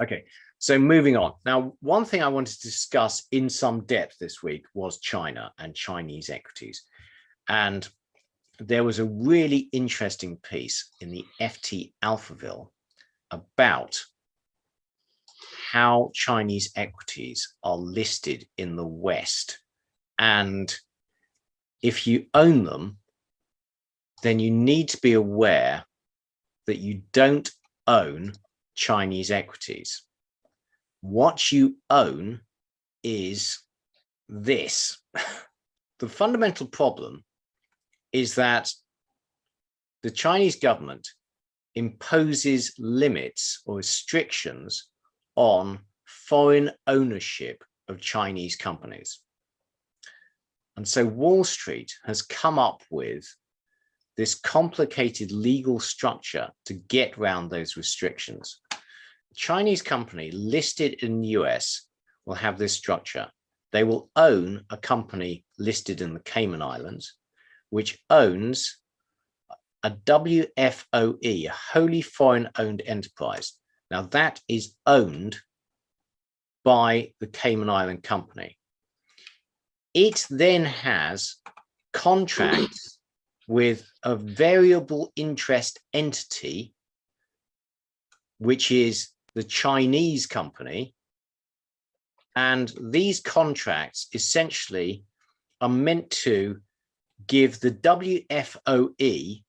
Okay, so moving on. Now, one thing I wanted to discuss in some depth this week was China and Chinese equities. And there was a really interesting piece in the FTAlphaville about how Chinese equities are listed in the West. And if you own them, then you need to be aware that you don't own Chinese equities. What you own is this. The fundamental problem is that the Chinese government imposes limits or restrictions on foreign ownership of Chinese companies. And so Wall Street has come up with this complicated legal structure to get around those restrictions. A Chinese company listed in the US will have this structure. They will own a company listed in the Cayman Islands, which owns a WFOE, a wholly foreign owned enterprise. Now that is owned by the Cayman Island company. It then has contracts with a variable interest entity, which is the Chinese company. And these contracts essentially are meant to give the WFOE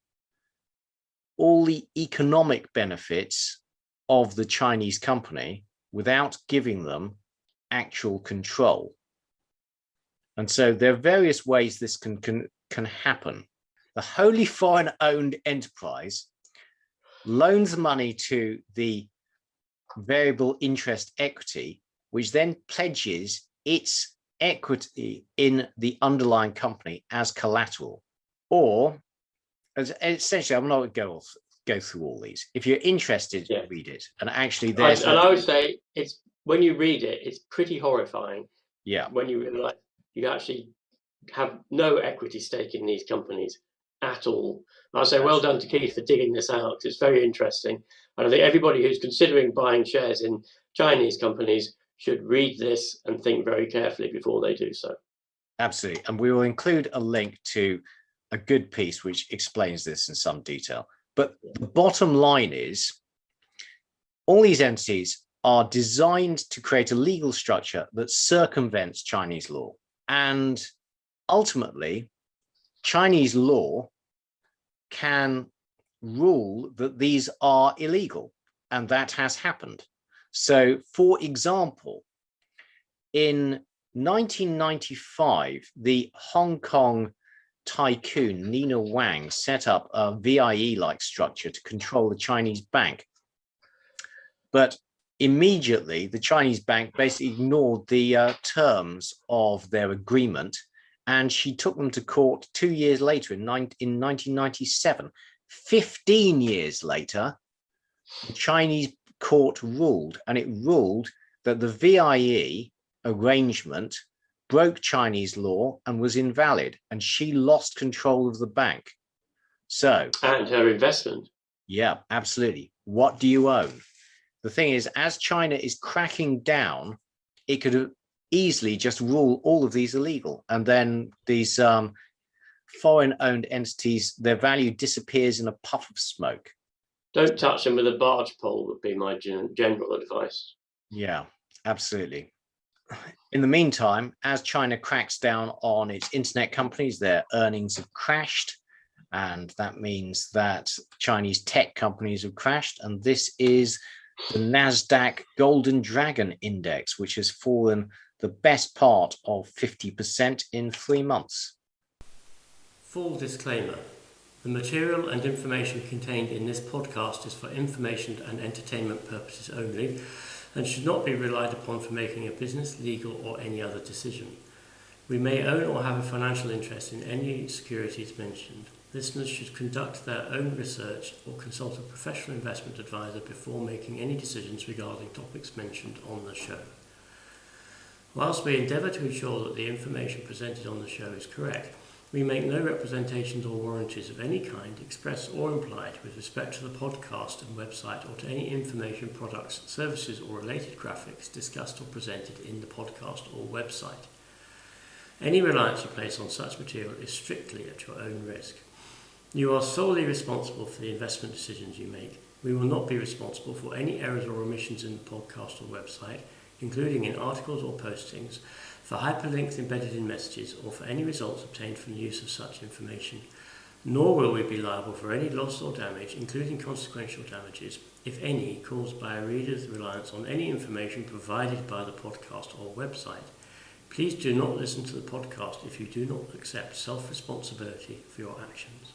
all the economic benefits of the Chinese company without giving them actual control. And so there are various ways this can happen. The wholly foreign owned enterprise loans money to the variable interest equity, which then pledges its equity in the underlying company as collateral. Or, essentially, I'm not going to go through all these. If you're interested, read it. And actually, there's... And I would say, it's when you read it, it's pretty horrifying. Yeah. When you realize you actually have no equity stake in these companies at all. I'll say well done to Keith for digging this out. It's very interesting. And I think everybody who's considering buying shares in Chinese companies should read this and think very carefully before they do so. Absolutely. And we will include a link to a good piece which explains this in some detail. But the bottom line is all these entities are designed to create a legal structure that circumvents Chinese law. And ultimately, Chinese law can rule that these are illegal, and that has happened. So, for example, in 1995, the Hong Kong tycoon Nina Wang set up a VIE-like structure to control the Chinese bank. But immediately, the Chinese bank basically ignored the terms of their agreement, and she took them to court 2 years later in 1997. 15 years later, the Chinese court ruled, and it ruled that the VIE arrangement broke Chinese law and was invalid, and she lost control of the bank. So, and her investment. Yeah, absolutely. What do you own? The thing is, as China is cracking down, it could easily just rule all of these illegal, and then these foreign-owned entities, their value disappears in a puff of smoke. Don't touch them with a barge pole would be my general advice. Yeah, absolutely. In the meantime, as China cracks down on its internet companies, their earnings have crashed, and that means that Chinese tech companies have crashed, and this is the NASDAQ Golden Dragon Index, which has fallen the best part of 50% in 3 months. Full disclaimer. The material and information contained in this podcast is for information and entertainment purposes only and should not be relied upon for making a business, legal or any other decision. We may own or have a financial interest in any securities mentioned. Listeners should conduct their own research or consult a professional investment advisor before making any decisions regarding topics mentioned on the show. Whilst we endeavour to ensure that the information presented on the show is correct, We make no representations or warranties of any kind, express or implied, with respect to the podcast and website or to any information, products, services or related graphics discussed or presented in the podcast or website. Any reliance you place on such material is strictly at your own risk. You are solely responsible for the investment decisions you make. We will not be responsible for any errors or omissions in the podcast or website, including in articles or postings, for hyperlinks embedded in messages, or for any results obtained from the use of such information. Nor will we be liable for any loss or damage, including consequential damages, if any, caused by a reader's reliance on any information provided by the podcast or website. Please do not listen to the podcast if you do not accept self-responsibility for your actions.